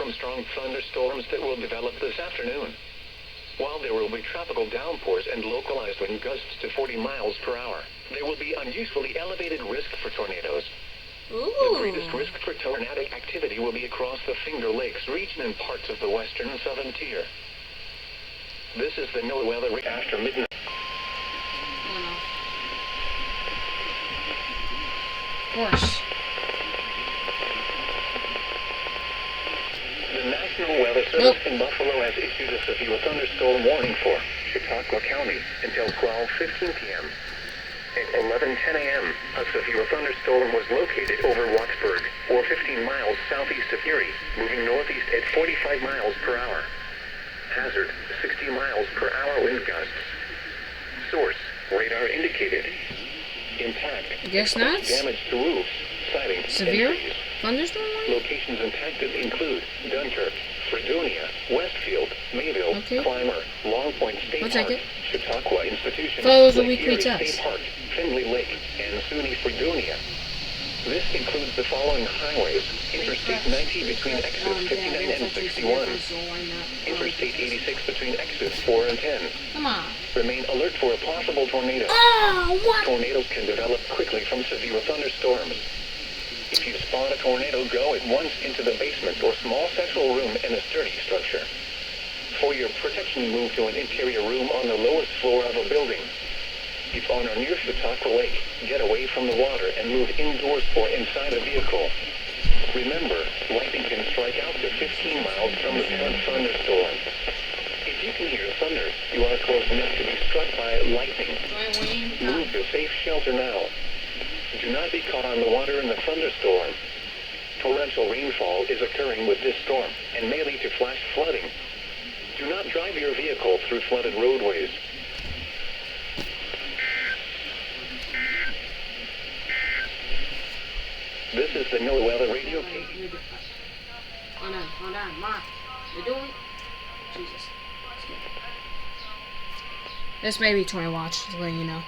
thunderstorms that will develop this afternoon. While there will be tropical downpours and localized wind gusts to 40 miles per hour, there will be unusually elevated risk for tornadoes. Ooh. The greatest risk for tornadic activity will be across the Finger Lakes region and parts of the western and southern tier. This is the NOAA weather after midnight. Of course. The National Weather Service in Buffalo has issued a severe thunderstorm warning for Chautauqua County until 12:15 p.m. At 11:10 a.m., a severe thunderstorm was located over Rochester, or 15 miles southeast of Erie, moving northeast at 45 miles per hour. Hazard, 60 miles per hour wind gusts. Source, radar indicated. Impact, Guess not. damage to roofs, siding, Severe and trees. thunderstorm warning? Locations impacted include Dunkirk, Fredonia, Westfield, Mayville, Okay. Clymer, Long Point State One Park, second. Chautauqua Institution, Follows the Lake weekly Erie text. State Park, Findlay Lake, and SUNY Fredonia. This includes the following highways: Interstate 90 between exits 59 and 61, Interstate 86 between exits 4 and 10. Come on. Remain alert for a possible tornado. Oh, what? Tornadoes can develop quickly from severe thunderstorms. If you spot a tornado, go at once into the basement or small central room in a sturdy structure. For your protection, move to an interior room on the lowest floor of a building. If on or near Chautauqua Lake, get away from the water and move indoors or inside a vehicle. Remember, lightning can strike out to 15 miles from the current thunderstorm. If you can hear thunder, you are close enough to be struck by lightning. Move to safe shelter now. Do not be caught on the water in the thunderstorm. Torrential rainfall is occurring with this storm and may lead to flash flooding. Do not drive your vehicle through flooded roadways. This is the NOAA Weather Radio Case. Hold on, Mark. You doing? Jesus. This may be Toy Watch, just letting you know.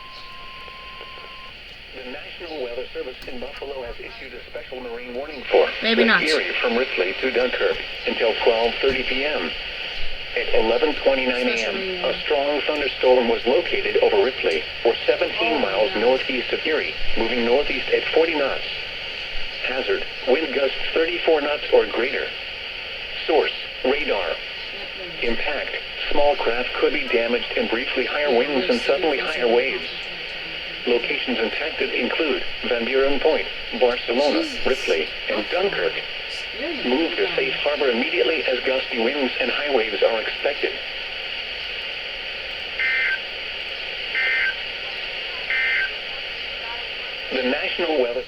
The National Weather Service in Buffalo has issued a special marine warning for Maybe not. Erie from Ripley to Dunkirk until 12:30 p.m. At 11:29 a.m., a strong thunderstorm was located over Ripley, or 17 miles northeast of Erie, moving northeast at 40 knots. Hazard, wind gusts 34 knots or greater. Source, radar. Impact, small craft could be damaged and briefly higher winds and suddenly higher waves. Locations impacted include Van Buren Point, Barcelona, Ripley, and Dunkirk. Move to safe harbor immediately as gusty winds and high waves are expected. The National Weather...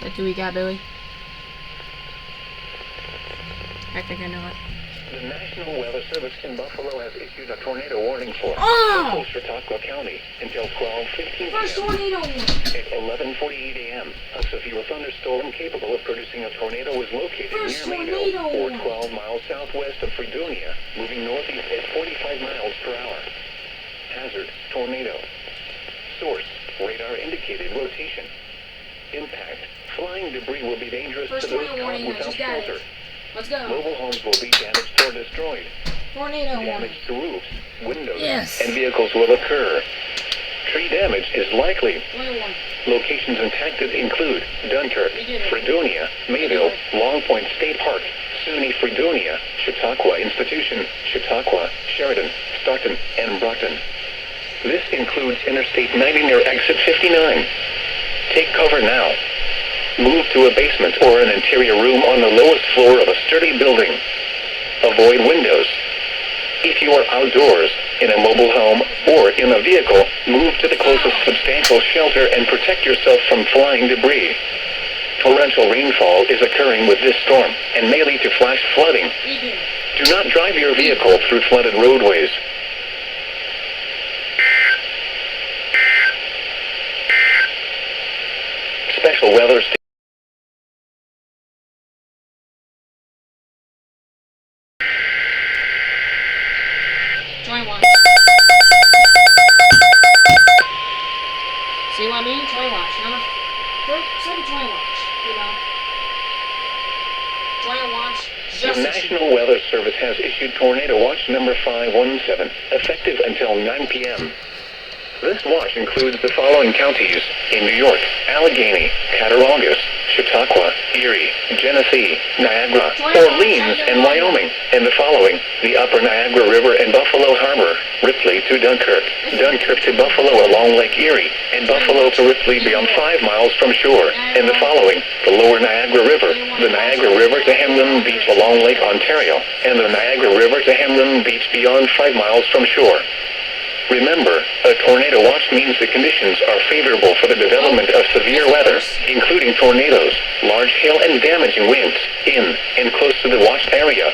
What do we got, Billy? I think I know it. The National Weather Service in Buffalo has issued a tornado warning for Oh! Chautauqua County until 12:15 p.m. First tornado! At 11:48 a.m., a severe thunderstorm capable of producing a tornado was located First near Mayville, tornado! or 12 miles southwest of Fredonia, moving northeast at 45 miles per hour. Hazard, tornado. Source, radar indicated rotation. Impact, flying debris will be dangerous First to those tornado caught warning, I without just got shelter. it. Let's go. Mobile homes will be damaged or destroyed. Tornado warning. Damage to roofs, windows, Yes. and vehicles will occur. Tree damage is likely. 21. Locations impacted include Dunkirk, Fredonia, Mayville, Long Point State Park, SUNY Fredonia, Chautauqua Institution, Chautauqua, Sheridan, Stockton, and Brockton. This includes Interstate 90 near exit 59. Take cover now. Move to a basement or an interior room on the lowest floor of a sturdy building. Avoid windows. If you are outdoors, in a mobile home, or in a vehicle, move to the closest substantial shelter and protect yourself from flying debris. Torrential rainfall is occurring with this storm and may lead to flash flooding. Do not drive your vehicle through flooded roadways. Special weather Join watch. See what I mean? Join watch. Number second join watch. You know. Join watch. The National Weather Service has issued Tornado Watch number 517, effective until 9 p.m. This watch includes the following counties in New York: Allegheny, Cattaraugus, Chautauqua, Erie, Genesee, Niagara, Orleans, and Wyoming, and the following: the Upper Niagara River and Buffalo Harbor, Ripley to Dunkirk, Dunkirk to Buffalo along Lake Erie, and Buffalo to Ripley beyond 5 miles from shore, and the following: the Lower Niagara River, the Niagara River to Hamlin Beach along Lake Ontario, and the Niagara River to Hamlin Beach beyond 5 miles from shore. Remember, a tornado watch means the conditions are favorable for the development of severe weather, including tornadoes, large hail, and damaging winds in and close to the watched area.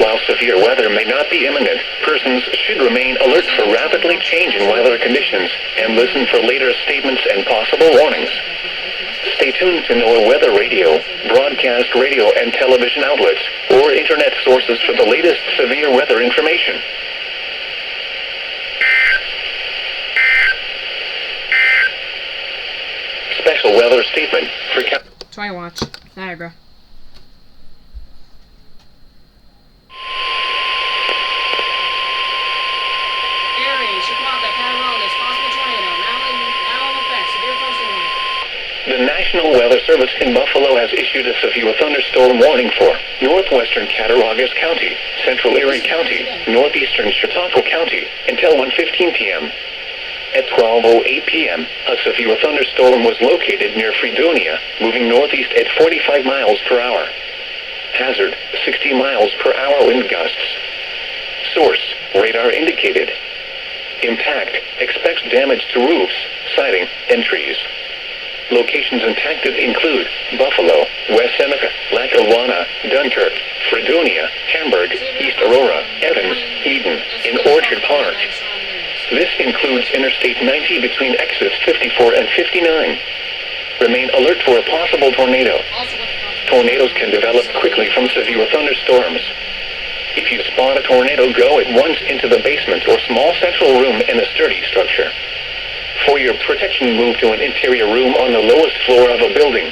While severe weather may not be imminent, persons should remain alert for rapidly changing weather conditions and listen for later statements and possible warnings. Stay tuned to NOAA weather radio, broadcast radio and television outlets, or internet sources for the latest severe weather information. Special weather statement for Try watch. Niagara. Erie, Chautauqua, Cattaraugus, possible tornado. Now in effect. Severe thunderstorm warning. The National Weather Service in Buffalo has issued a severe thunderstorm warning for northwestern Cattaraugus County, central Erie County, northeastern Chautauqua County until 1:15 p.m. At 12:08 p.m., a severe thunderstorm was located near Fredonia, moving northeast at 45 miles per hour. Hazard, 60 miles per hour wind gusts. Source, radar indicated. Impact, expects damage to roofs, siding, and trees. Locations impacted include Buffalo, West Seneca, Lackawanna, Dunkirk, Fredonia, Hamburg, East Aurora, Evans, Eden, and Orchard Park. This includes Interstate 90 between exits 54 and 59. Remain alert for a possible tornado. Tornadoes can develop quickly from severe thunderstorms. If you spot a tornado, go at once into the basement or small central room in a sturdy structure. For your protection, move to an interior room on the lowest floor of a building.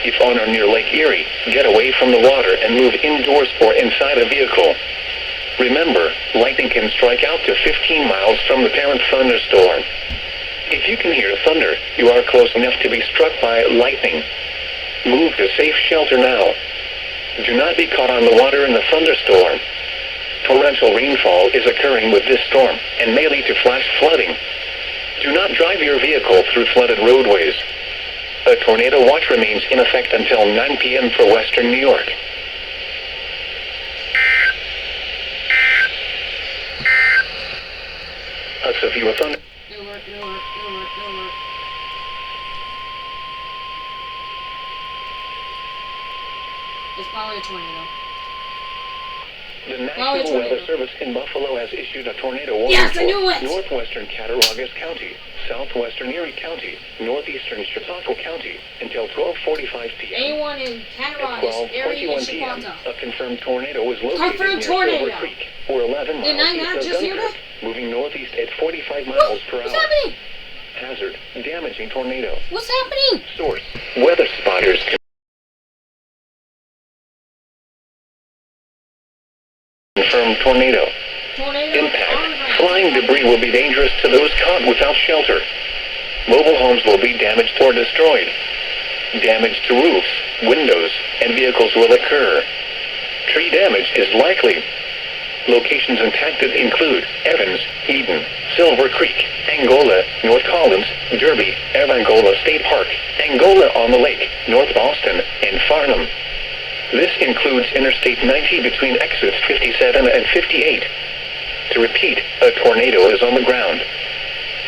If on or near Lake Erie, get away from the water and move indoors or inside a vehicle. Remember, lightning can strike out to 15 miles from the parent thunderstorm. If you can hear thunder, you are close enough to be struck by lightning. Move to safe shelter now. Do not be caught on the water in the thunderstorm. Torrential rainfall is occurring with this storm and may lead to flash flooding. Do not drive your vehicle through flooded roadways. A tornado watch remains in effect until 9 p.m. for western New York. A severe thunder. No alert. It's probably a tornado. The National Weather Service in Buffalo has issued a tornado warning Yes, I knew it! for northwestern Cattaraugus County, southwestern Erie County, northeastern Chautauqua County until 12:45 p.m. Anyone in At Cattaraugus, Erie, and 12:21 p.m., Chautauqua. a confirmed tornado was located Confirmed near tornado. Silver Creek, or 11 miles Did I east not of just hear Dunkirk, that? moving northeast at 45 miles per What's hour. happening? Hazard, damaging tornado. What's happening? Source, weather spotters confirmed tornado. Tornado. Impact. Flying debris will be dangerous to those caught without shelter. Mobile homes will be damaged or destroyed. Damage to roofs, windows, and vehicles will occur. Tree damage is likely. Locations impacted include Evans, Eden, Silver Creek, Angola, North Collins, Derby, Evangola State Park, Angola on the Lake, North Boston, and Farnham. This includes Interstate 90 between exits 57 and 58. To repeat, a tornado is on the ground.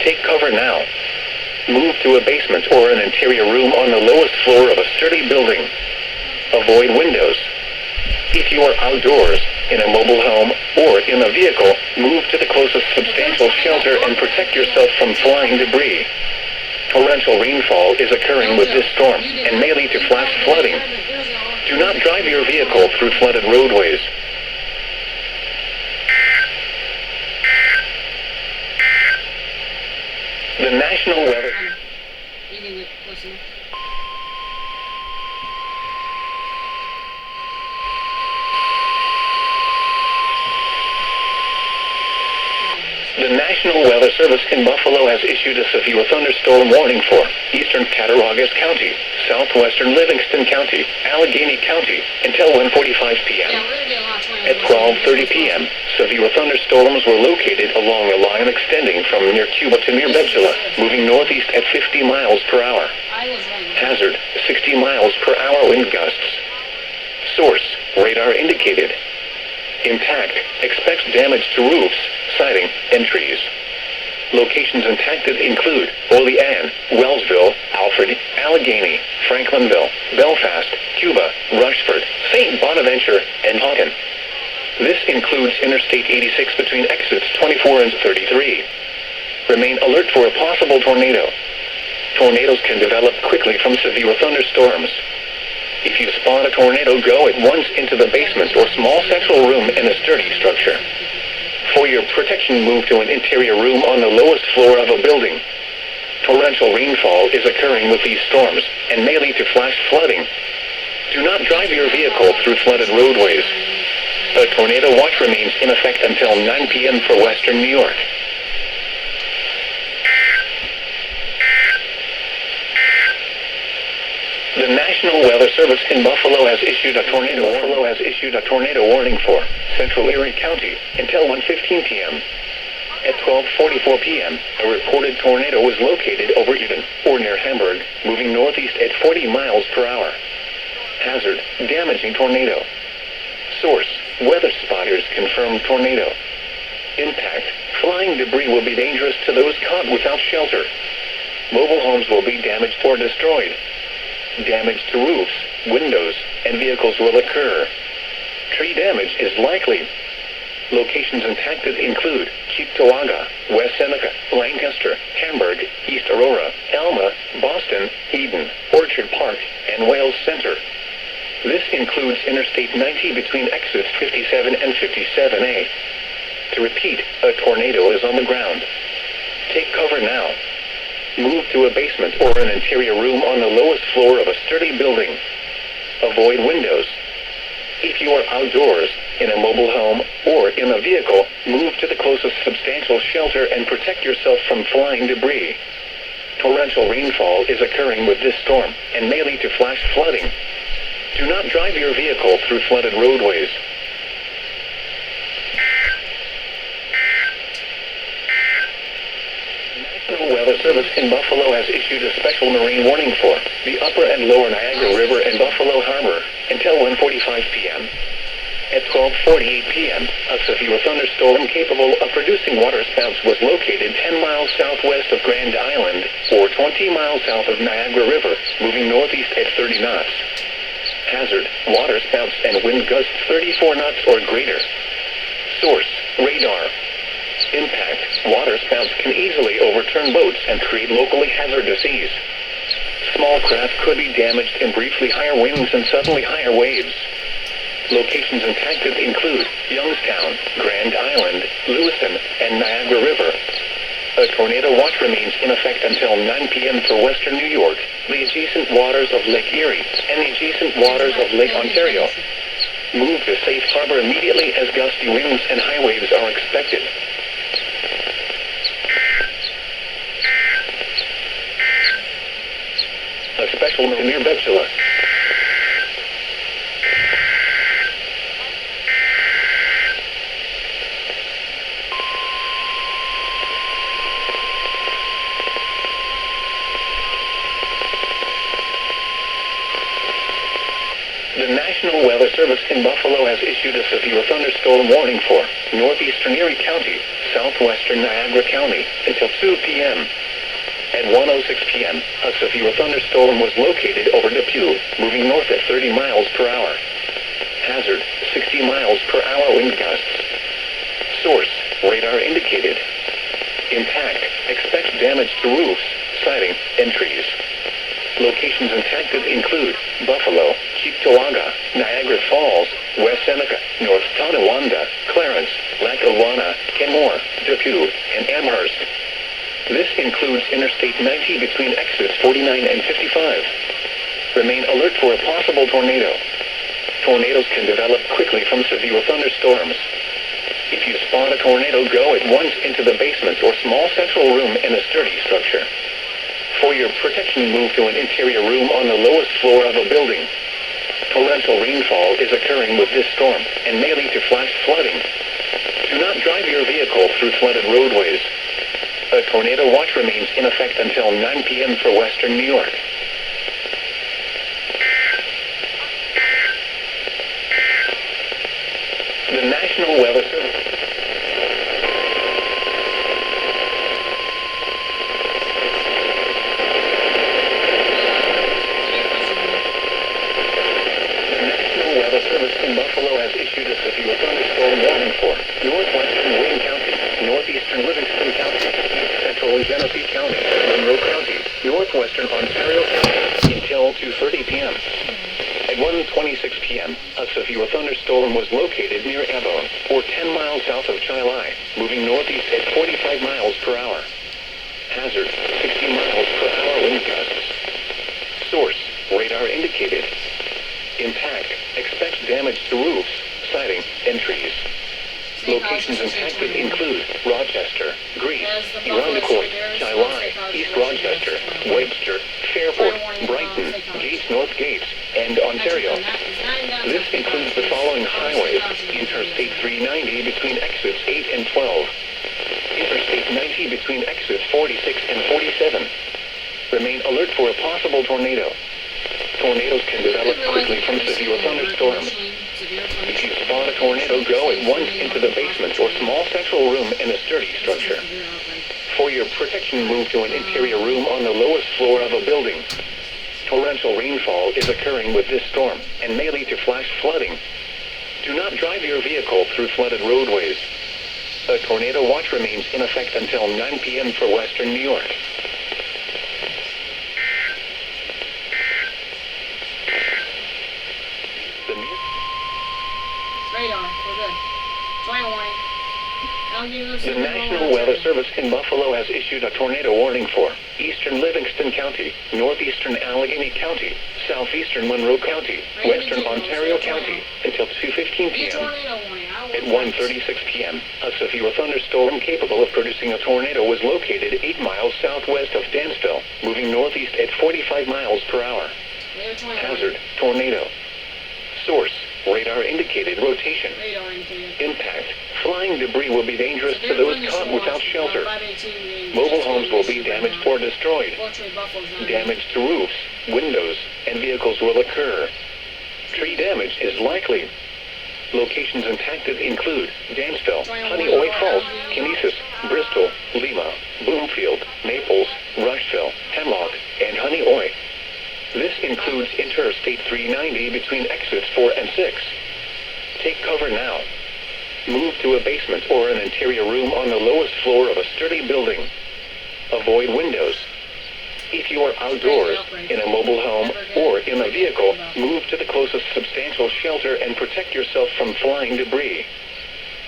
Take cover now. Move to a basement or an interior room on the lowest floor of a sturdy building. Avoid windows. If you are outdoors, in a mobile home, or in a vehicle, move to the closest substantial shelter and protect yourself from flying debris. Torrential rainfall is occurring with this storm and may lead to flash flooding. Do not drive your vehicle through flooded roadways. The National Weather... You can listen. The National Weather Service in Buffalo has issued a severe thunderstorm warning for eastern Cattaraugus County, southwestern Livingston County, Allegheny County, until 1:45 p.m. At 12:30 p.m., severe thunderstorms were located along a line extending from near Cuba to near Betsula, moving northeast at 50 miles per hour. Hazard, 60 miles per hour wind gusts. Source, radar indicated. Impact, expects damage to roofs, siding, and trees. Locations impacted include Olean, Wellsville, Alfred, Allegheny, Franklinville, Belfast, Cuba, Rushford, St. Bonaventure, and Houghton. This includes Interstate 86 between exits 24 and 33. Remain alert for a possible tornado. Tornadoes can develop quickly from severe thunderstorms. If you spot a tornado, go at once into the basement or small central room in a sturdy structure. For your protection, move to an interior room on the lowest floor of a building. Torrential rainfall is occurring with these storms and may lead to flash flooding. Do not drive your vehicle through flooded roadways. A tornado watch remains in effect until 9 p.m. for western New York. The National Weather Service in Buffalo has issued a tornado warning for central Erie County until 1:15 p.m. At 12:44 p.m., a reported tornado was located over Eden or near Hamburg, moving northeast at 40 miles per hour. Hazard, damaging tornado. Source, weather spotters confirmed tornado. Impact, flying debris will be dangerous to those caught without shelter. Mobile homes will be damaged or destroyed. Damage to roofs, windows, and vehicles will occur. Tree damage is likely. Locations impacted include Chautauqua, West Seneca, Lancaster, Hamburg, East Aurora, Alma, Boston, Eden, Orchard Park, and Wales Center. This includes Interstate 90 between exits 57 and 57A. To repeat, a tornado is on the ground. Take cover now. Move to a basement or an interior room on the lowest floor of a sturdy building. Avoid windows. If you are outdoors, in a mobile home, or in a vehicle, move to the closest substantial shelter and protect yourself from flying debris. Torrential rainfall is occurring with this storm and may lead to flash flooding. Do not drive your vehicle through flooded roadways. The National Weather Service in Buffalo has issued a special marine warning for the upper and lower Niagara River and Buffalo Harbor until 1:45 p.m. At 12:48 p.m., a severe thunderstorm capable of producing waterspouts was located 10 miles southwest of Grand Island or 20 miles south of Niagara River, moving northeast at 30 knots. Hazard, waterspouts and wind gusts 34 knots or greater. Source, radar. Impact, waterspouts can easily overturn boats and create locally hazardous seas. Small craft could be damaged in briefly higher winds and suddenly higher waves. Locations impacted include Youngstown, Grand Island, Lewiston, and Niagara River. A tornado watch remains in effect until 9 p.m. for western New York, the adjacent waters of Lake Erie, and the adjacent waters of Lake Ontario. Move to safe harbor immediately as gusty winds and high waves are expected. A special near Betsula. The National National Weather Service in Buffalo has issued a severe thunderstorm warning for northeastern Erie County, southwestern Niagara County until 2 p.m. At 1:06 p.m., a severe thunderstorm was located over Depew, moving north at 30 miles per hour. Hazard, 60 miles per hour wind gusts. Source, radar indicated. Impact, expect damage to roofs, siding, and trees. Locations impacted include Buffalo, Chautauqua, Niagara Falls, West Seneca, North Tonawanda, Clarence, Lackawanna, Kenmore, Depew, and Amherst. This includes Interstate 90 between exits 49 and 55. Remain alert for a possible tornado. Tornadoes can develop quickly from severe thunderstorms. If you spot a tornado, go at once into the basement or small central room in a sturdy structure. For your protection, move to an interior room on the lowest floor of a building. Torrential rainfall is occurring with this storm and may lead to flash flooding. Do not drive your vehicle through flooded roadways. A tornado watch remains in effect until 9 p.m. for western New York. The National Weather Service. In Buffalo has issued a severe thunderstorm warning for northwestern Wayne County, northeastern Livingston County, east central Genesee County, Monroe County, northwestern Ontario County until 2:30 p.m. At 1:26 p.m., a severe thunderstorm was located near Avon, or 10 miles south of Chilai, moving northeast at 45 miles per hour. Hazard, 60 miles per hour wind gusts. Source, radar indicated. Impact, expect damage to roofs, siding, and trees. Locations impacted include Rochester, Greece, Irondequoit, Chilai, East Rochester, Webster, Fairport, Brighton, Gates North Gates, and Ontario. This includes the following highways: Interstate 390 between exits 8 and 12. Interstate 90 between exits 46 and 47. Remain alert for a possible tornado. Tornadoes can develop quickly from severe thunderstorms. If you spot a tornado, go at once into the basement or small central room in a sturdy structure. For your protection, move to an interior room on the lowest floor of a building. Torrential rainfall is occurring with this storm and may lead to flash flooding. Do not drive your vehicle through flooded roadways. A tornado watch remains in effect until 9 p.m. for western New York. Radar, we're good. Tornado warning. The National Weather Service in Buffalo has issued a tornado warning for eastern Livingston County, northeastern Allegheny County, southeastern Monroe County, western Ontario County until 2:15 p.m. At 1:36 p.m., a severe thunderstorm capable of producing a tornado was located 8 miles southwest of Dansville, moving northeast at 45 miles per hour. Hazard, tornado. Source, radar indicated rotation. Impact, flying debris will be dangerous to those caught without shelter. Mobile homes will be damaged or destroyed. Damage to roofs, windows, and vehicles will occur. Tree damage is likely. Locations impacted include Dansville, Honeoye Falls, Kinesis, Bristol, Lima, Bloomfield, Naples, Rushville, Hemlock, and Honeoye. This includes Interstate 390 between exits 4 and 6. Take cover now. Move to a basement or an interior room on the lowest floor of a sturdy building. Avoid windows. If you are outdoors, in a mobile home, or in a vehicle, move to the closest substantial shelter and protect yourself from flying debris.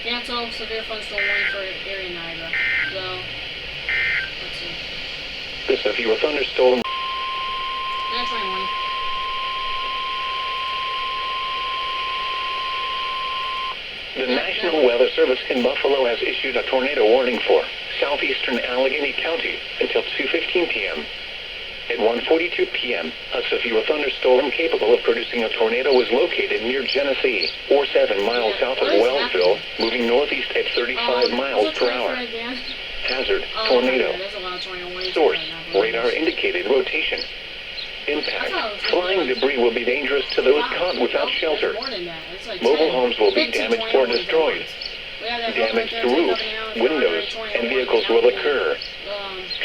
Cancel severe thunderstorm warning for Erie and Niagara. So, let's see. The severe thunderstorm. That's my warning. The National Weather Service in Buffalo has issued a tornado warning for southeastern Allegheny County until 2:15 p.m. At 1:42 p.m., a severe thunderstorm capable of producing a tornado was located near Genesee, or 7 miles south of Wellsville, moving northeast at 35 miles per hour. Hazard, tornado. Source, radar indicated rotation. Impact. Flying debris will be dangerous to those caught without shelter. Mobile homes will be damaged or destroyed. Damage to roofs, windows, and vehicles will occur.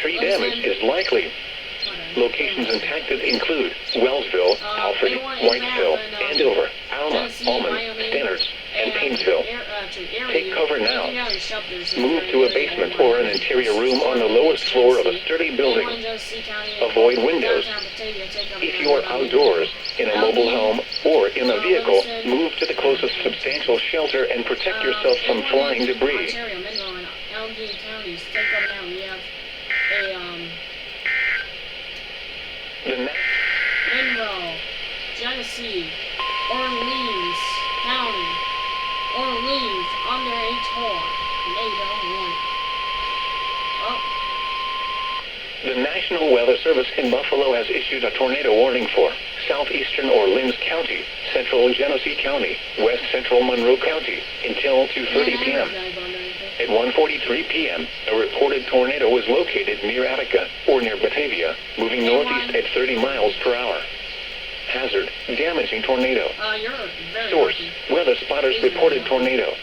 Tree damage is likely. Locations impacted include Wellsville, Alfred, Whitesville, Andover, Alma, Almond, Stannard, and Painesville. Take cover now. Move to a basement or an interior room on the lowest floor of a sturdy building. Avoid windows. If you are outdoors, in a mobile home, or in a vehicle, move to the closest substantial shelter and protect yourself from flying debris. Monroe, Genesee, Orleans County, Orleans under a tornado warning. The National Weather Service in Buffalo has issued a tornado warning for southeastern Orleans County, central Genesee County, west central Monroe County until 2:30 p.m. At 1:43 p.m., a reported tornado was located near Attica or near Batavia, moving northeast at 30 miles per hour. Hazard, damaging tornado. Source, weather spotters reported tornado.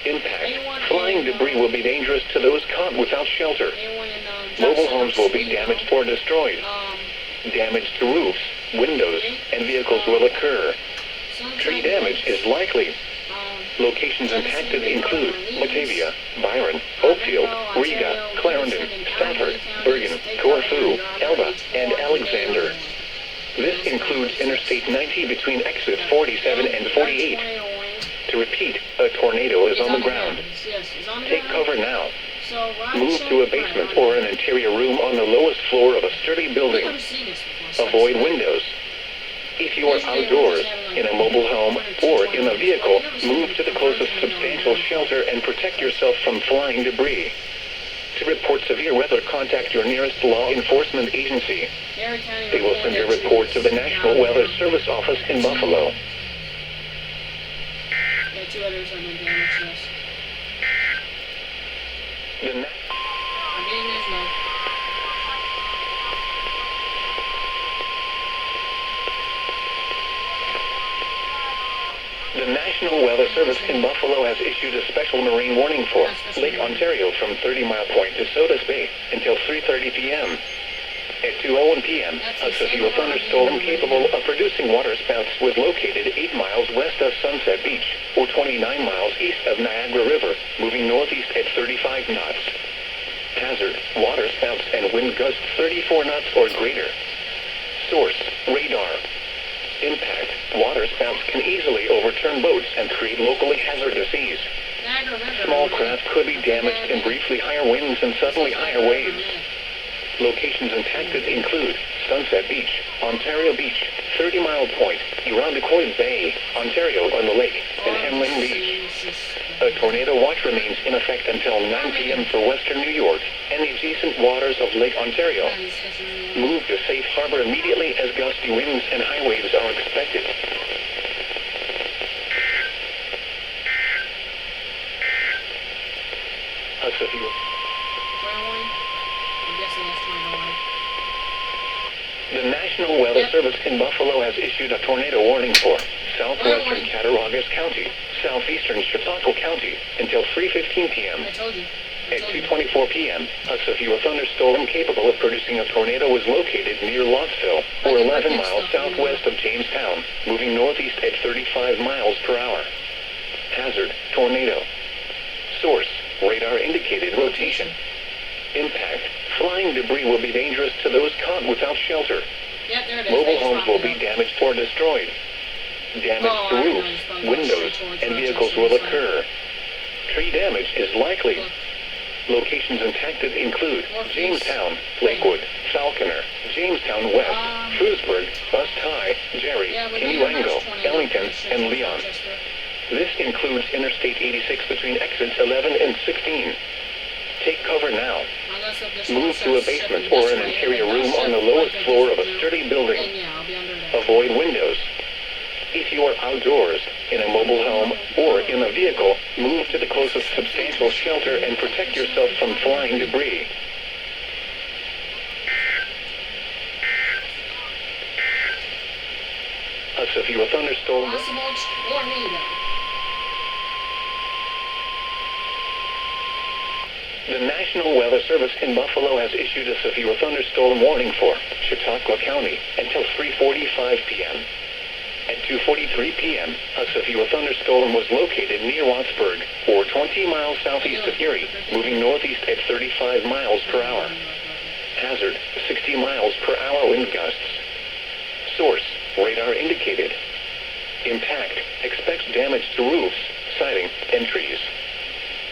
Impact, flying debris will be dangerous to those caught without shelter. Mobile homes will be damaged or destroyed. Damage to roofs, windows, and vehicles will occur. Tree damage is likely. Locations impacted include Batavia, Byron, Oakfield, Riga, Clarendon, Stafford, Bergen, Corfu, Elba, and Alexander. This includes Interstate 90 between exits 47 and 48. To repeat, a tornado is on the ground. Take cover now. Move to a basement or an interior room on the lowest floor of a sturdy building. Avoid windows. If you are outdoors, in a mobile home, or in a vehicle, move to the closest substantial shelter and protect yourself from flying debris. To report severe weather, contact your nearest law enforcement agency. They will send your report to the National Weather Service office in Buffalo. Yeah, 2 others have been damaged, yes. The National Weather Service in Buffalo has issued a special marine warning for Lake Ontario from 30 Mile Point to Sodas Bay until 3:30 p.m. At 2:01 p.m., a severe thunderstorm capable of producing waterspouts was located 8 miles west of Sunset Beach, or 29 miles east of Niagara River, moving northeast at 35 knots. Hazard, waterspouts and wind gusts 34 knots or greater. Source, radar. Impact, waterspouts can easily overturn boats and create locally hazardous seas. Small craft could be damaged in briefly higher winds and suddenly higher waves. Locations impacted include Sunset Beach, Ontario Beach, 30 Mile Point, Irondequoit Bay, Ontario on the lake, and Hamlin Beach. A tornado watch remains in effect until 9 p.m. for western New York and the adjacent waters of Lake Ontario. Move to safe harbor immediately as gusty winds and high waves are expected. A severe The National Weather Service in Buffalo has issued a tornado warning for southwestern Cattaraugus County, southeastern Chautauqua County, until 3:15 p.m. At 2:24 p.m., a severe thunderstorm capable of producing a tornado was located near Lottsville, or 11 miles southwest of Jamestown, moving northeast at 35 miles per hour. Hazard, tornado. Source, radar indicated rotation. Impact, flying debris will be dangerous to those caught without shelter. Yep, there it is. Mobile homes will be damaged or destroyed. Damage to roofs, windows, and vehicles will occur. Tree damage is likely. Locations impacted include Jamestown, Lakewood, Falconer, Jamestown West, Frewsburg, Bust High, Jerry, Inuango, Ellington, and Leon. This includes Interstate 86 between exits 11 and 16. Take cover now. Move to a basement or an interior room on the lowest floor of a sturdy building. Avoid windows. If you are outdoors, in a mobile home, or in a vehicle, move to the closest substantial shelter and protect yourself from flying debris. a severe thunderstorm. Possible tornado. The National Weather Service in Buffalo has issued a severe thunderstorm warning for Chautauqua County until 3:45 p.m. At 2:43 p.m., a severe thunderstorm was located near Wattsburg, or 20 miles southeast of Erie, moving northeast at 35 miles per hour. Hazard, 60 miles per hour wind gusts. Source, radar indicated. Impact, expects damage to roofs, siding, and trees.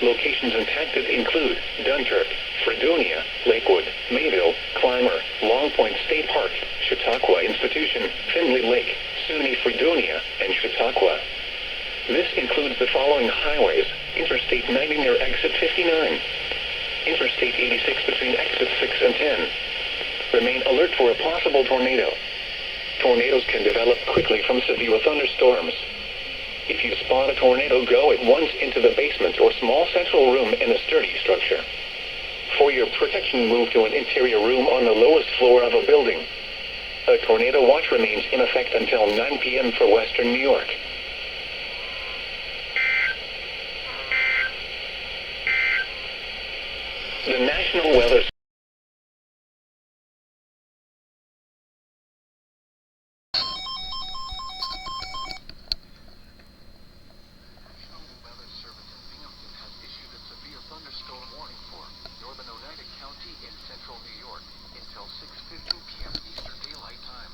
Locations impacted include Dunkirk, Fredonia, Lakewood, Mayville, Clymer, Long Point State Park, Chautauqua Institution, Findlay Lake, SUNY Fredonia, and Chautauqua. This includes the following highways: Interstate 90 near exit 59, Interstate 86 between exits 6 and 10. Remain alert for a possible tornado. Tornadoes can develop quickly from severe thunderstorms. If you spot a tornado, go at once into the basement or small central room in a sturdy structure. For your protection, move to an interior room on the lowest floor of a building. A tornado watch remains in effect until 9 p.m. for western New York. The National Weather Service in Binghamton has issued a severe thunderstorm warning for northern Oneida County in central New York until 6:15 p.m. Eastern Daylight Time.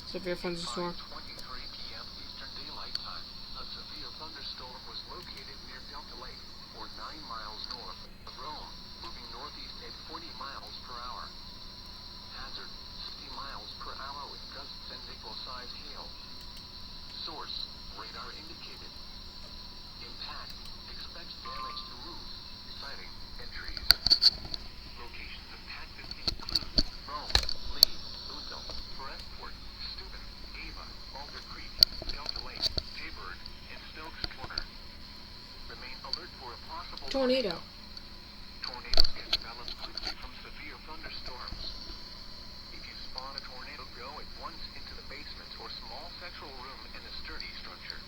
Severe thunderstorm. 5:23 p.m. Eastern Daylight Time, a severe thunderstorm was located near Delta Lake, or 9 miles north of Rome, moving northeast at 40 miles per hour. Hazard, 60 miles per hour with gusts and nickel-sized hail. Source, radar indicated. Impact, expects damage to roofs, siding, and trees. Locations impacted include Rome, Lee, Boonville, Forestport, Steuben, Ava, Alder Creek, Delta Lake, Taybird, and Stokes Corner. Remain alert for a possible Tornado. Tornadoes can develop quickly from severe thunderstorms. If you spot a tornado, go at once into the basement or small central room in a sturdy structure.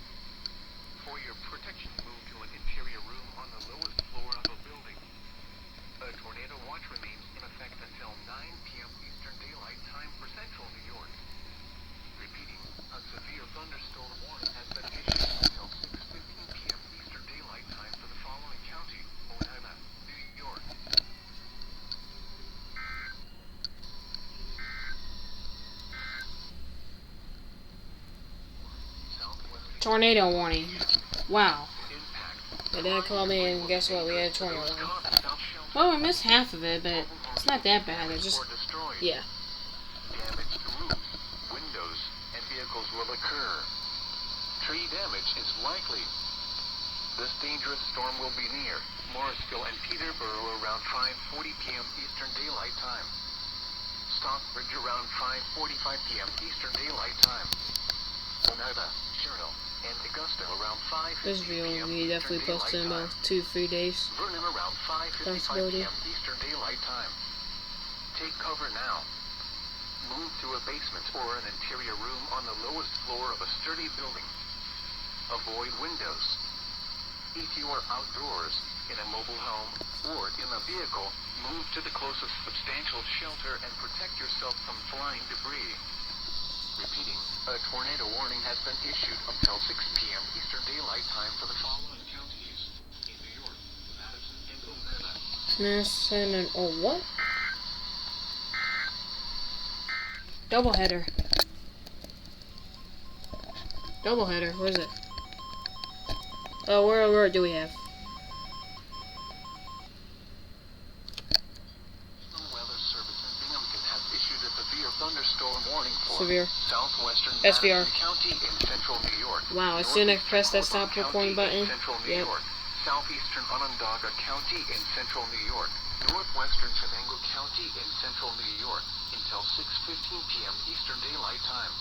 For your protection, move to an interior room on the lowest floor of a building. A tornado watch remains in effect until 9 p.m. Eastern Daylight Time for central New York. Repeating, a severe thunderstorm warning has been issued until 6:15 p.m. Eastern Daylight Time for the following county: Oneida, New York. Tornado warning. Wow. Impact. They didn't call me, and guess what? We had a tornado warning. Well, I missed half of it, but it's not that bad. It's just, yeah. Damage to roofs, windows, and vehicles will occur. Tree damage is likely. This dangerous storm will be near Morrisville and Peterborough around 5:40 p.m. Eastern Daylight Time. Stockbridge around 5:45 p.m. Eastern Daylight Time. Oneida, Chernow, and Augusta around 5:50 This video will p.m. be definitely Eastern posted in Daylight about Time. 2-3 days. Vernon around 5:55 p.m. Eastern Daylight Time. Take cover now. Move to a basement or an interior room on the lowest floor of a sturdy building. Avoid windows. If you are outdoors, in a mobile home, or in a vehicle, move to the closest substantial shelter and protect yourself from flying debris. Repeating, a tornado warning has been issued until 6 p.m. Eastern Daylight Time for the following counties in New York, Madison, and Oneida. Madison and what? Doubleheader. Doubleheader. Where is it? Oh, where do we have? Weather Service in Binghamton has issued a severe thunderstorm warning for Severe. southwestern SVR. Madison County in central New York. Wow, as soon as I press that stop recording button. Central New Yep. York. Southeastern Onondaga County in central New York. Northwestern Chenango County in central New York until 6:15 p.m. Eastern Daylight Time.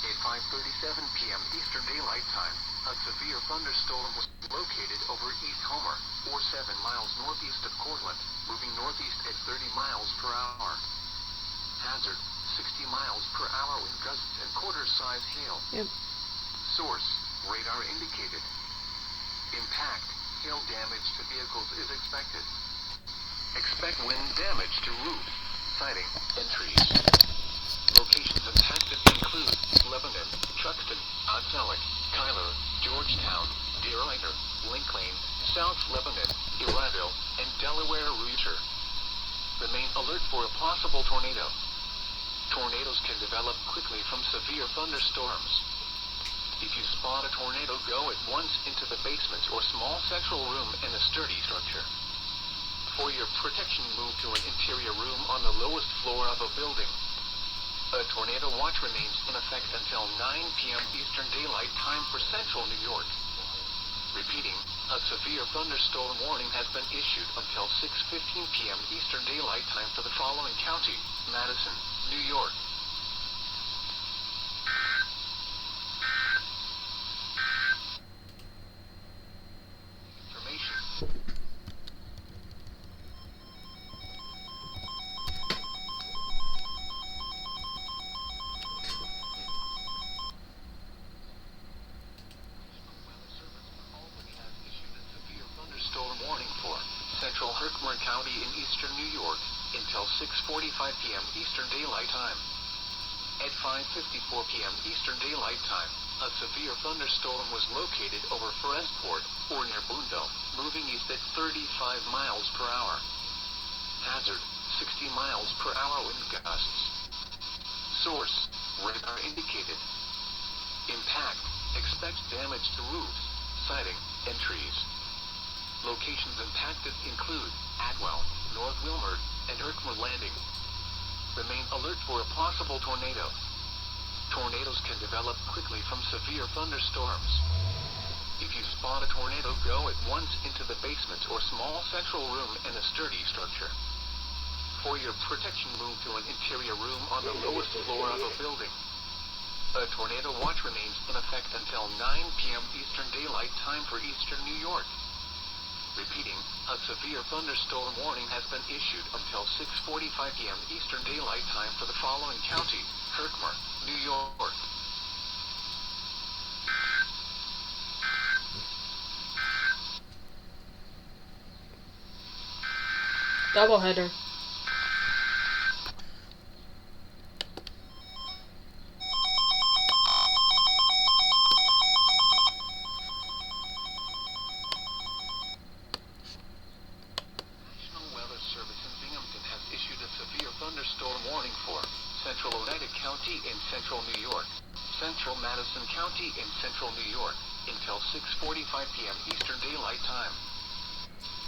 At 5:37 p.m. Eastern Daylight Time, a severe thunderstorm was located over East Homer, or 7 miles northeast of Cortland, moving northeast at 30 miles per hour. Hazard, 60 miles per hour in gusts and quarter-size hail. Yep. Source, radar indicated. Impact, hail damage to vehicles is expected. Expect wind damage to roofs, siding, and trees. Locations impacted include Lebanon, Truxton, Odselic, Kyler, Georgetown, Deer Eyre, Link Lane, South Lebanon, Iredell, and Delaware Router. Remain alert for a possible tornado. Tornadoes can develop quickly from severe thunderstorms. If you spot a tornado, go at once into the basement or small central room in a sturdy structure. For your protection, move to an interior room on the lowest floor of a building. A tornado watch remains in effect until 9 p.m. Eastern Daylight Time for central New York. Repeating, a severe thunderstorm warning has been issued until 6:15 p.m. Eastern Daylight Time for the following county: Madison, New York. Central Herkimer County in eastern New York until 6:45 p.m. Eastern Daylight Time. At 5:54 p.m. Eastern Daylight Time, a severe thunderstorm was located over Ferentport or near Boonville, moving east at 35 miles per hour. Hazard, 60 miles per hour wind gusts. Source, radar indicated. Impact, expect damage to roofs, siding, and trees. Locations impacted include Atwell, North Wilmerd, and Herkimer Landing. Remain alert for a possible tornado. Tornadoes can develop quickly from severe thunderstorms. If you spot a tornado, go at once into the basement or small central room in a sturdy structure. For your protection, move to an interior room on the lowest floor of a building. A tornado watch remains in effect until 9 p.m. Eastern Daylight Time for eastern New York. Repeating, a severe thunderstorm warning has been issued until 6:45 p.m. Eastern Daylight Time for the following county: Herkimer, New York. Doubleheader. Thunderstorm warning for central Oneida County in central New York, central Madison County in central New York, until 6:45 p.m. Eastern Daylight Time.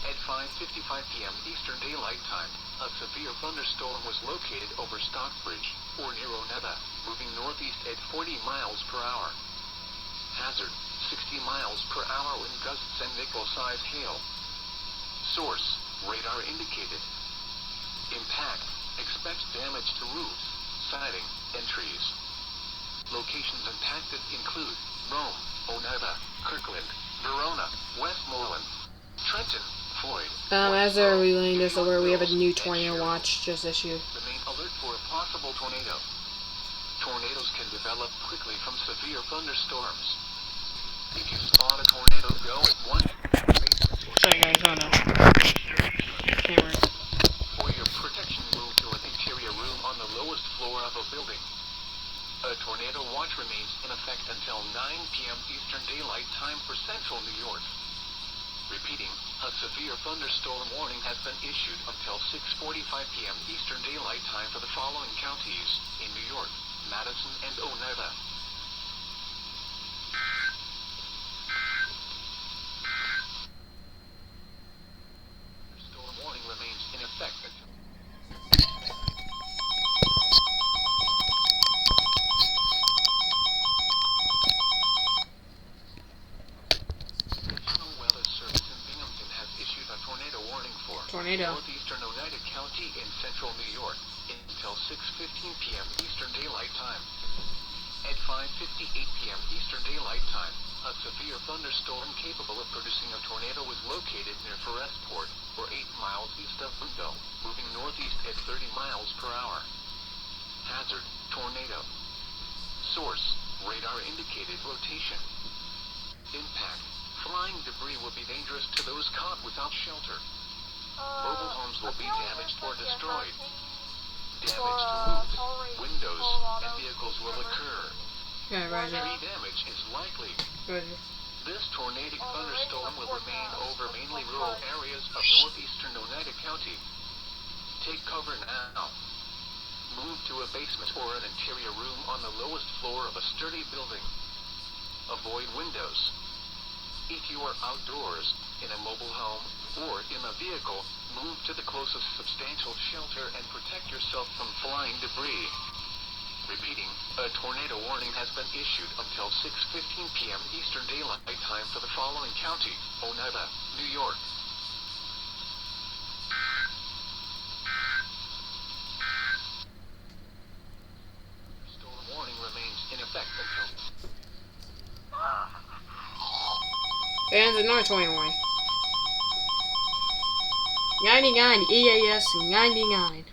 At 5:55 p.m. Eastern Daylight Time, a severe thunderstorm was located over Stockbridge, or near Oneida, moving northeast at 40 miles per hour. Hazard, 60 miles per hour wind gusts and nickel-size hail. Source, radar indicated. Impact, expect damage to roofs, siding, and trees. Locations impacted include Rome, Oneida, Kirkland, Verona, Westmoreland, Trenton, Floyd. As they're relaying this over, we have a new tornado watch just issued. Remain alert for a possible tornado. Tornadoes can develop quickly from severe thunderstorms. If you spot a tornado, go at once. Sorry guys, oh no. Camera. For your protection, move to an interior room on the lowest floor of a building. A tornado watch remains in effect until 9 p.m. Eastern Daylight Time for central New York. Repeating, a severe thunderstorm warning has been issued until 6:45 p.m. Eastern Daylight Time for the following counties in New York: Madison and Oneida. Storm warning remains in effect until National Weather Service in Binghamton has issued a tornado warning for Tornado. northeastern Oneida County in central New York until 6:15 p.m. Eastern Daylight Time. At 5:58 p.m. Eastern Daylight Time, a severe thunderstorm capable of producing a tornado was located near Ferentport, or 8 miles east of Boonville, moving northeast at 30 miles per hour. Hazard, tornado. Source, radar indicated rotation. Impact, flying debris will be dangerous to those caught without shelter. Mobile homes will be damaged or destroyed. Damage to roofs, windows, and vehicles will occur. Yeah, Roger. Tree damage is likely. Roger. This tornadic thunderstorm will remain over mainly rural areas of northeastern Oneida County. Take cover now. Move to a basement or an interior room on the lowest floor of a sturdy building. Avoid windows. If you are outdoors, in a mobile home, or in a vehicle, move to the closest substantial shelter and protect yourself from flying debris. Repeating, a tornado warning has been issued until 6:15 p.m. Eastern Daylight Time for the following county: Oneida, New York. Storm warning remains in effect until... And another 21. 99 EAS 99.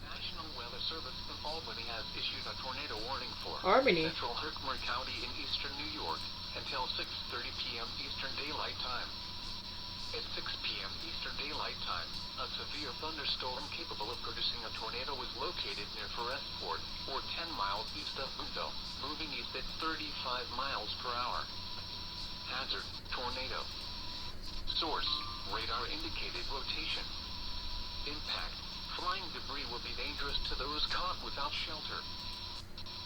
National Weather Service in Albany has issued a tornado warning for Albany. central Herkimer County in eastern New York until 6:30 p.m. Eastern Daylight Time. At 6 p.m. Eastern Daylight Time, a severe thunderstorm capable of producing a tornado was located near Forestport, or 10 miles east of Boonville, moving east at 35 miles per hour. Hazard, tornado. Source, radar indicated rotation. Impact, flying debris will be dangerous to those caught without shelter.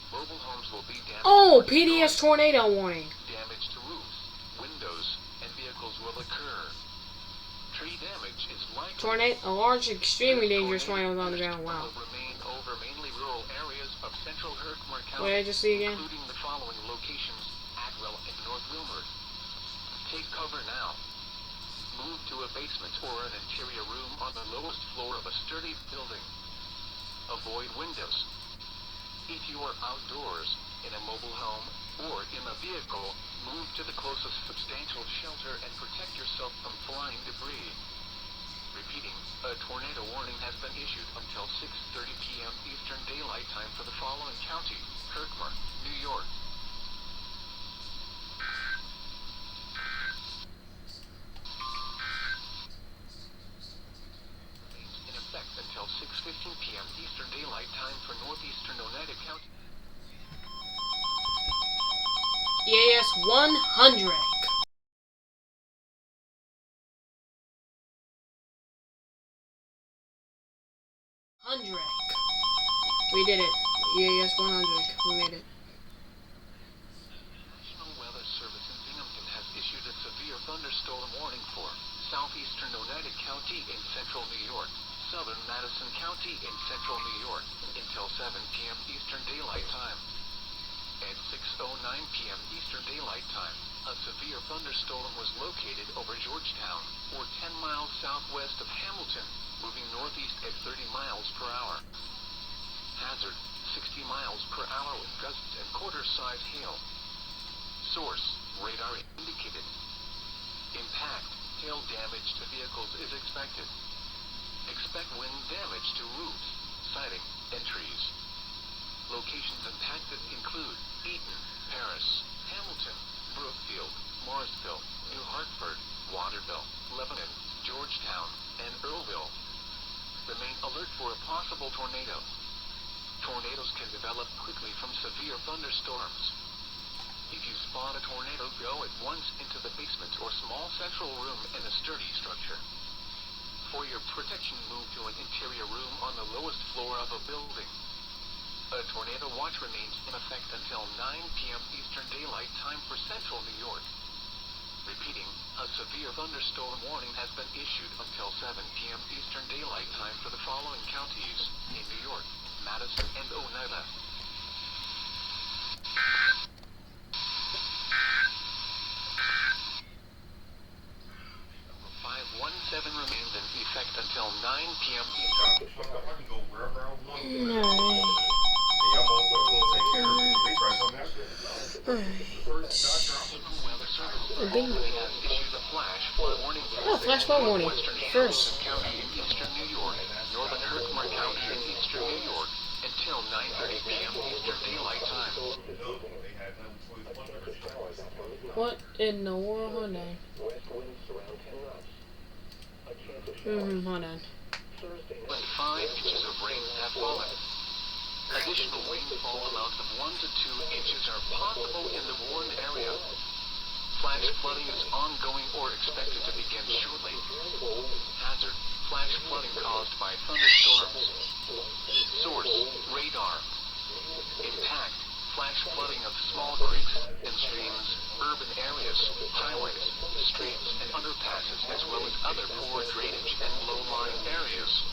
Mobile homes will be damaged. Oh, PDS tornado warning. Damage to roofs, windows, and vehicles will occur. Tree damage is likely. Tornado, a large, extremely dangerous tornado is on the ground. Wow. Will remain over mainly rural areas of central Herkimer County, What did I just see again? including the following locations: Adwell and North Wilmord. Take cover now. Move to a basement or an interior room on the lowest floor of a sturdy building. Avoid windows. If you are outdoors, in a mobile home, or in a vehicle, move to the closest substantial shelter and protect yourself from flying debris. Repeating, a tornado warning has been issued until 6:30 p.m. Eastern Daylight Time for the following county: Herkimer, New York. In effect until 6:15 p.m. Eastern Daylight Time for northeastern Oneida County. EAS 100. We did it. EAS 100. We made it. National Weather Service in Binghamton has issued a severe thunderstorm warning for southeastern Oneida County in central New York, southern Madison County in central New York, until 7 p.m. Eastern Daylight Time. At 6:09 p.m. Eastern Daylight Time, a severe thunderstorm was located over Georgetown, or 10 miles southwest of Hamilton, moving northeast at 30 miles per hour. Hazard, 60 miles per hour with gusts and quarter-size hail. Source, radar indicated. Impact, hail damage to vehicles is expected. Expect wind damage to roofs, siding, and trees. Locations impacted include Eaton, Paris, Hamilton, Brookfield, Morrisville, New Hartford, Waterville, Lebanon, Georgetown, and Earlville. Remain alert for a possible tornado. Tornadoes can develop quickly from severe thunderstorms. If you spot a tornado, go at once into the basement or small central room in a sturdy structure. For your protection, move to an interior room on the lowest floor of a building. A tornado watch remains in effect until 9 p.m. Eastern Daylight Time for central New York. Repeating, a severe thunderstorm warning has been issued until 7 p.m. Eastern Daylight Time for the following counties in New York: Madison and Oneida. 517 remains in effect until 9 p.m. Eastern. I can go wherever I want. No. Y'all motherfuckers gonna take care of it. They try something after. Weather Service in Albany has issued a flash flood warning. Oh, flash flood warning. Western First. Hamilton County in eastern New York, northern Herkimer County in eastern New York, until 9:30 p.m. Eastern Daylight Time. What in the world? Hold on. Hold on. 5 inches of rain have fallen. Additional rainfall amounts of 1 to 2 inches are possible in the warned area. Flash flooding is ongoing or expected to begin shortly. Hazard: flash flooding caused by thunderstorms. Source: radar. Impact: flash flooding of small creeks and streams, urban areas, highways, streets, and underpasses, as well as other poor drainage and low-lying areas.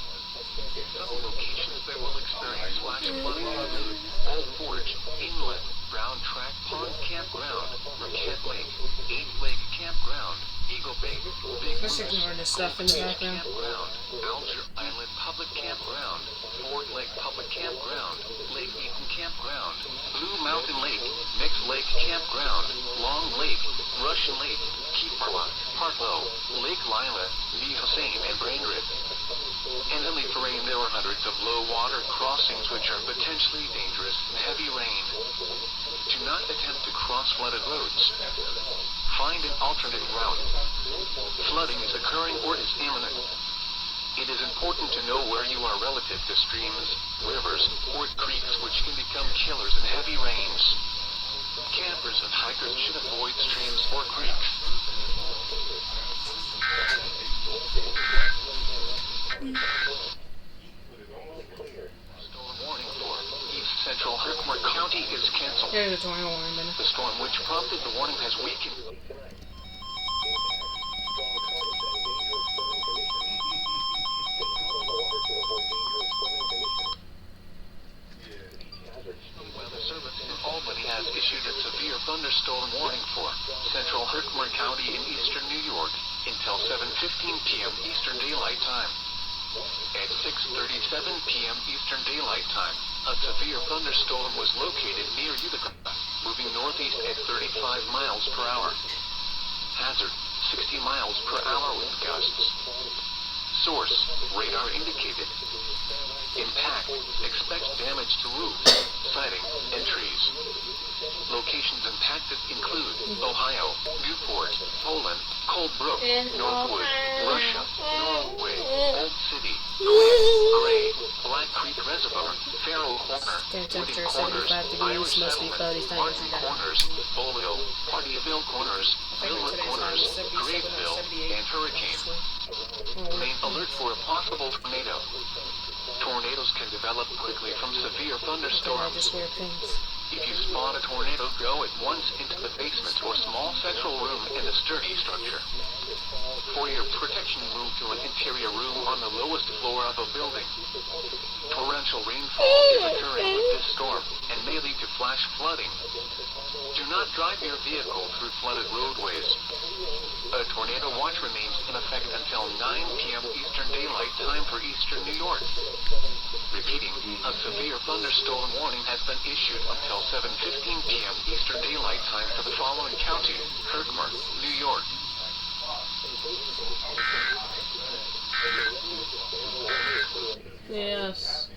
Some locations that will experience flash flooding include Old Forge, Inlet, Brown Track Pond Campground, Marquette Lake, 8th Lake Campground, Eagle Bay, Big Let's Moose, ignore this stuff in the Beach background. Campground, Alger Island Public Campground, Ford Lake Public Campground, Lake Eaton Campground, Blue Mountain Lake, Mixed Lake Campground, Long Lake, Russian Lake, Keeperla, Partlow, Lake Lila, Lee Hussein, and Brainerd. And only for rain, there are hundreds of low water crossings which are potentially dangerous in heavy rain. Do not attempt to cross flooded roads. Find an alternate route. Flooding is occurring or is imminent. It is important to know where you are relative to streams, rivers, or creeks which can become killers in heavy rains. Campers and hikers should avoid streams or creeks. Storm warning for East Central Herkimer County is canceled. There's a tornado warning, then. The storm which prompted the warning has weakened. Weather Service in Albany has issued a severe thunderstorm warning for Central Herkimer County in eastern New York until 7:15 p.m. Eastern Daylight Time. At 6:37 p.m. Eastern Daylight Time, a severe thunderstorm was located near Utica, moving northeast at 35 miles per hour. Hazard: 60 miles per hour with gusts. Source: radar indicated. Impact: expect damage to roofs, siding, and trees. Locations impacted include Ohio, Newport, Poland, Cold Brook, Northwood, Russia, Norway, Old City, Gray, Black Creek Reservoir, Farrell Corner, Wooding Corners, Irish Settlement, Martin Corners, Bolio, Partyville Corners, Vilma Corners, Graveville, and Hurricane. Remain alert for a possible tornado. Tornadoes can develop quickly from severe thunderstorms. Just weird things. If you spot a tornado, go at once into the basement or small central room in a sturdy structure. For your protection, move to an interior room on the lowest floor of a building. Torrential rainfall is occurring with this storm and may lead to flash flooding. Do not drive your vehicle through flooded roadways. A tornado watch remains in effect until 9 p.m. Eastern Daylight Time for eastern New York. Repeating, a severe thunderstorm warning has been issued until 7:15 p.m. Eastern Daylight Time for the following counties: Herkimer, New York. Yes.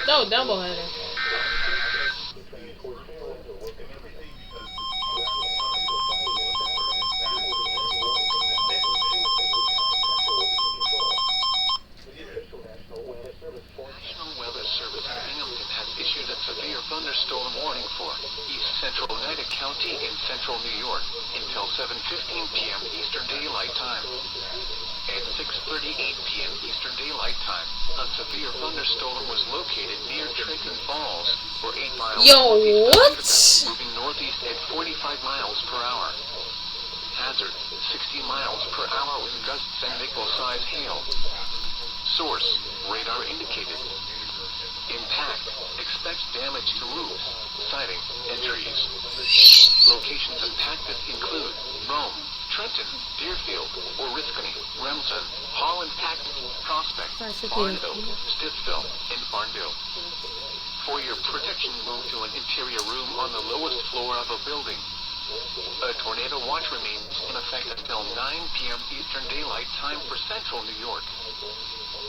No, doubleheader. Thunderstorm warning for East Central Oneida County in central New York until 7:15 p.m. Eastern Daylight Time. At 6:38 p.m. Eastern Daylight Time, a severe thunderstorm was located near Trenton Falls, or 8 miles northeast of Utica, moving northeast at 45 miles per hour. Hazard: 60 miles per hour with gusts and nickel-sized hail. Source: radar indicated. Impact: expect damage to roofs, siding, and trees. Locations impacted include Rome, Trenton, Deerfield, Oriskany, Remsen, Holland Packard, Prospect, Barnville, Stittsville, and Barnville. For your protection, move to an interior room on the lowest floor of a building. A tornado watch remains in effect until 9 p.m. Eastern Daylight Time for central New York.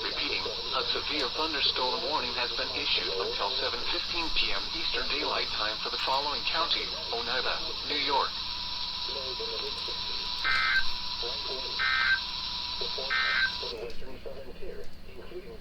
Repeating, a severe thunderstorm warning has been issued until 7:15 p.m. Eastern Daylight Time for the following county: Oneida, New York. The western southern tier, including